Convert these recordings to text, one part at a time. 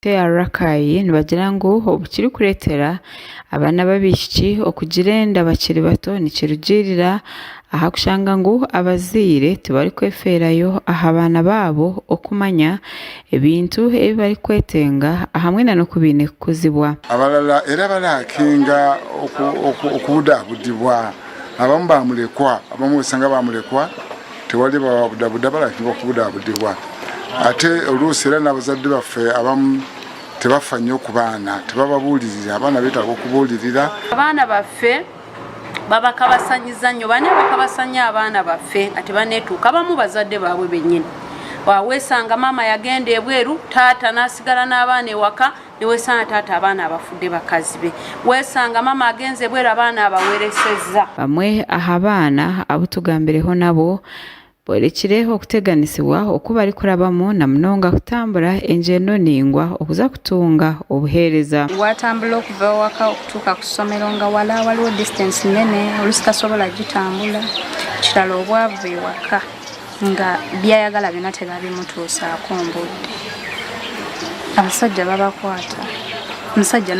Arakayi nibagira ngu obukiri kuretera abaana babishiki okugirenda bakiri bato nikirugirira aha kushanga ngu abazaire tibari kweferayo aha baana baabo okumanya ebintu ebi bari kwetenga hamwe n'okubine kukuzibwa abalala era balakinga okubudabudibwa abamu bamulekwa abamu usanga bamulekwa tewali babudabudda balakinga okubudabudibwa ate oluusi era n'abazadde baffe abamu tebafa nnyo ku baana tebababuulirira abaana beetaaga okubuulirira abaana baffe babakabasanyiza nnyo bane bakabasanya abaana baffe nga tebaneetuuka abamu bazadde baabwe bennyini weesanga maama yagenda ebweru taata n'asigala n'abaana ewaka neweesanga taata abaana abafudde bakazi be weesanga maama agenze ebweru abaana abaweresezza bamwe aha baana abutugambireho nabo borekire okuteganisibwa okuba ari kurabamu na munonga kutambula enjeno ningwa okuza kutunga obuheereza watambula okuva waka okutuuka ku ssomero nga wala waliwo distance nene oluusi tasobola gitambula kirala obwavu ewaka nga byayagala byonna tebabimutuusaako mbudde abasajja babakwata omusajja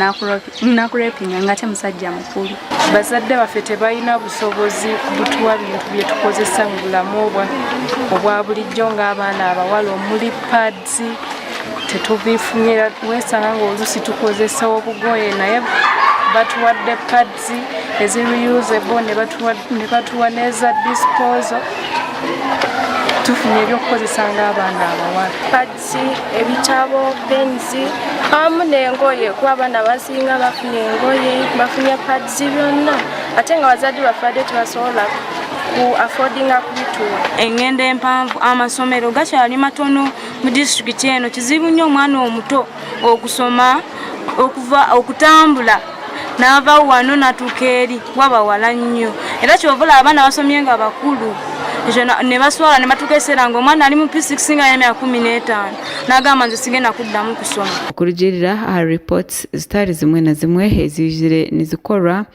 nakurepinga nga te musajja mukulu bazadde baffe tebalina busobozi kubutuwa bintu bye tukozesa mu bulamu obwa bulijjo ng'abaana abawala omuli pads tetubifunira weesanga ng'oluusi tukozesa obugoye naye batuwadde pads ezireusable ne batuwa n'eza disposal tufunye ebyokukozesa ng'abaana abawala pads ebitabo pensi amu n'engoye kuba abaana basinga bafunye engoye bafunye pads byonna ate nga bazadde bafadde tebasobola ku affordinga kubituwa engendo empanvu amasomero gakyali matono mu disitulikiti eno kizibu nnyo omwana omuto okusoma okutambula n'ava wano natuuka eri wabawala nnyo era kyovula abaana basomye nga bakulu ne baswala ne batuuka ekiseera ng'omwana ali mu P6 nga y'emyaka 15 n'agamba nze sigenda kuddamu kusoma okurugirira aha reports zitari zimwe na zimwe ezizire nizikorwa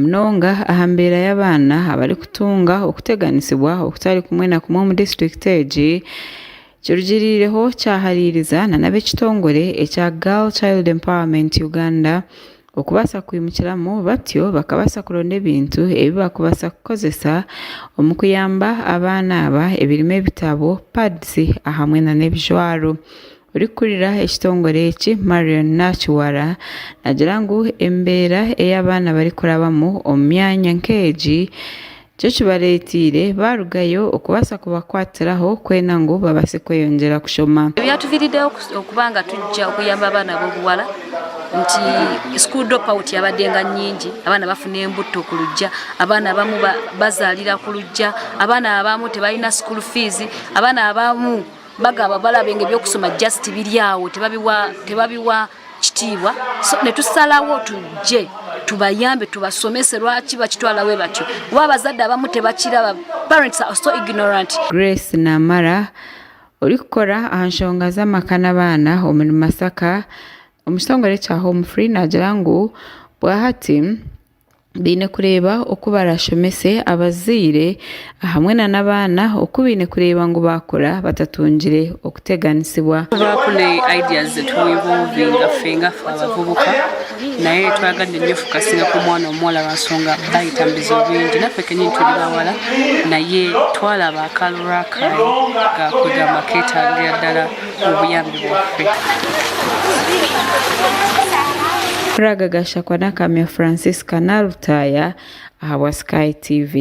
munonga aha mbeera y'abaana abari kutunga okuteganisibwa okutari kumwe na kumwe mu district egi kirugirireho kyahaririza n'ab'ekitongole ekya Girl Child Empowerment Uganda okubasa kwimukiramu batyo bakabasa kuronda ebintu ebi bakubasa kukozesa omu kuyamba abaana aba ebirime ebitabo pads ahamwe n'ebijwaro urikurira ekitongole eki Marion Nachiwara nagira ngu embeera ey'abaana bari kurabamu omu myanya nk'egi kyo kibareetiire barugayo okubasa kubakwatiraho kwena ngu babase kweyongera kushoma ebyatuviiriddeho okuba nga tujja okuyamba abaana b'obuwala nti school dropout yabadde nga nnyingi abaana bafuna embuto ku lujja abaana abamu bazaalira ku lujja abaana abamu tebalina school fees abaana abamu bagaba balabenga ebyokusoma just biri awo tebabiwa kitiibwa so ne tusalawo tujje tubayambe tubasomese lwaki bakitwalawe batyo oba abazadde abamu tebakiraba parents are so ignorant. Grace Namara uri kukora aha nshonga z'amaka n'abaana omu Masaka omu kitongole kya Home Free nagira ngu bwahati bine kureba uko barashomese abazaire hamwe n'abaana uko bine kureba ngo bakora batatungire okuteganisibwa bakune ideas zetuinvolvinga fenga abavubuka naye twagadde nnyo fokasinga ku mwana omuwala lwansonga bayitambizo bingi naffe kenyini tuli bawala naye twalaba akalurakayi gakwegamba keetagira ddala obuyambi bwaffe Ragagasha kwa Nakamya Francisca Narutaya aha Sky TV.